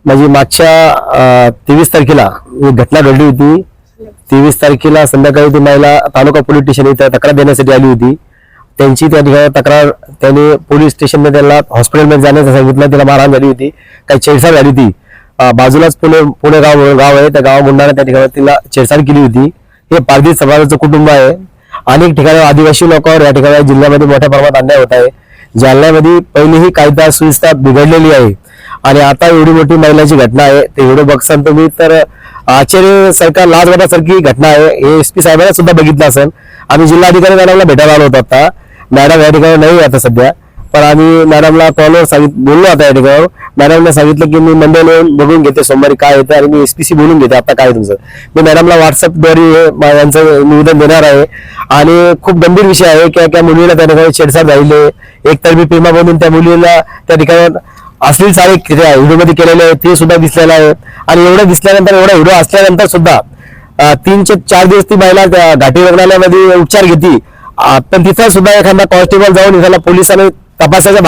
म्हणजे मागच्या 23 तारखेला एक घटना घडली होती। 23 तारखेला संध्याकाळी ती महिला तालुका पोलीस स्टेशन इथे तक्रार देण्यासाठी आली होती। त्यांची त्या ठिकाणी तक्रार त्यांनी पोलीस स्टेशनमध्ये त्याला हॉस्पिटलमध्ये जाण्याचं सांगितलं। तिला मारहाण झाली होती, काही छेडछाड झाली होती। बाजूलाच पुणे गाव आहे, त्या गाव मुंडाने त्या ठिकाणी तिला छेडछाड केली होती। हे पारधी समाजाचं कुटुंब आहे। अनेक ठिकाणी आदिवासी लोकांवर या ठिकाणी जिल्ह्यामध्ये मोठ्या प्रमाणात अन्याय होत आहे। जालन्यामध्ये पहिलीही कायदा सुव्यवस्था बिघडलेली आहे आणि आता एवढी मोठी महिलाची घटना आहे। ते व्हिडिओ बघसान तुम्ही तर आश्चर्य सरकार लाज वाटण्यासारखी घटना आहे। हे एसपी साहेबांना सुद्धा बघितलं असेल। आम्ही जिल्हाधिकारी मॅडमला भेटायला आलो होतो। आता मॅडम या ठिकाणी नाही आता सध्या, पण आम्ही मॅडमला कॉलवर बोललो आता या ठिकाणी। मॅडमने सांगितलं की मी मंडळ येऊन बघून घेते सोमवारी काय येतं आणि मी एसपीसी बोलून घेते आता काय तुमचं। मी मॅडमला व्हॉट्सअपद्वारे यांचं निवेदन देणार आहे आणि खूप गंभीर विषय आहे की त्या मुलीला त्या ठिकाणी छेडछाड झालेले। एकतर मी प्रेमा बनून त्या मुलीला त्या ठिकाणी अश्लील चाळे व्हिडिओमध्ये केलेले आहे ते सुद्धा दिसलेलं आहे। आणि एवढं दिसल्यानंतर एवढा व्हिडिओ असल्यानंतर सुद्धा 3 ते 4 दिवस ती महिला त्या घाटी रुग्णालयामध्ये उपचार घेते। पण तिथं सुद्धा एखादा कॉन्स्टेबल जाऊन इथला पोलिसांनी तपासाच्या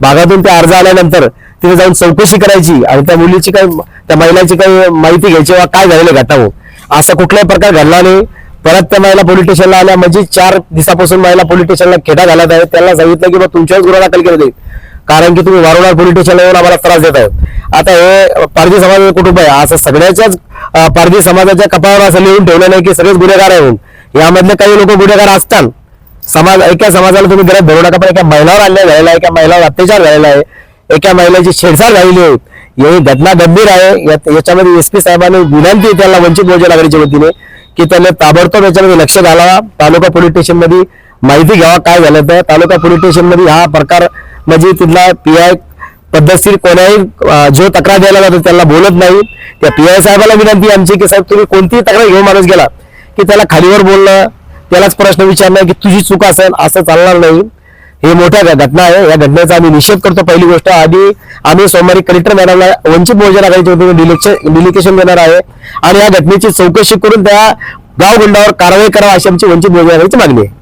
भागातून ते अर्ज आल्यानंतर तिथे जाऊन चौकशी करायची आणि त्या मुलीची त्या महिलाची काही माहिती घ्यायची वा काय झालेलं घटना हो, असा कुठलाही प्रकार घडला नाही। परत त्या महिला पोलीस स्टेशनला आल्या, म्हणजे 4 दिवसापासून महिला पोलीस स्टेशनला खेटा घालत आहे। त्यांना सांगितलं की तुमच्यावर गुन्हा दाखल केला जाईल, कारण की तुम्ही वारंवार पोलीस स्टेशनला येऊन आम्हाला त्रास देत आहोत। आता हे पारधी समाजाचं कुटुंब आहे, असं सगळ्याच्याच पारधी समाजाच्या कपाळावर असं लिहून ठेवलं नाही की सगळेच गुन्हेगार आहे म्हणून। यामधले काही लोक गुन्हेगार असतात। एका समाजाला तुम्ही गरज धरू नका, पण एका महिलावर अन्याय झालेला आहे, एका महिलावर अत्याचार झालेला आहे, एका महिलेची छेडछाड झालेली आहे। ही घटना गंभीर आहे। याच्यामध्ये एसपी साहेबांनी विनंती आहे त्याला वंचित बहुजन आघाडीच्या वतीने की त्यांनी ताबडतोब याच्यामध्ये लक्ष घालावा। तालुका पोलीस स्टेशन मध्ये माहिती घ्यावा काय झालं तर। तालुका पोलीस स्टेशन मध्ये हा प्रकार म्हणजे तिथला पीआय पद्धतशीर कोणाही जो तक्रार द्यायला जातो त्याला बोलत नाही। त्या पीआय साहेबाला विनंती आमची की साहेब तुम्ही कोणतीही तक्रार घेऊन माणूस गेला की त्याला खालीवर बोलणं, त्यालाच प्रश्न विचारणं की तुझी चूक असेल असं चालणार नाही। हे मोठ्या घटना आहे, या घटनेचा आम्ही निषेध करतो। पहिली गोष्ट आम्ही सोमवारी कलेक्टर मॅडमला वंचित बहुजन आघाडीच्या वतीने डिलिकेशन देणार आहे आणि या घटनेची चौकशी करून त्या गाव गुंडावर कारवाई करावी अशी आमची वंचित बहुजन आघाडीची मागणी आहे।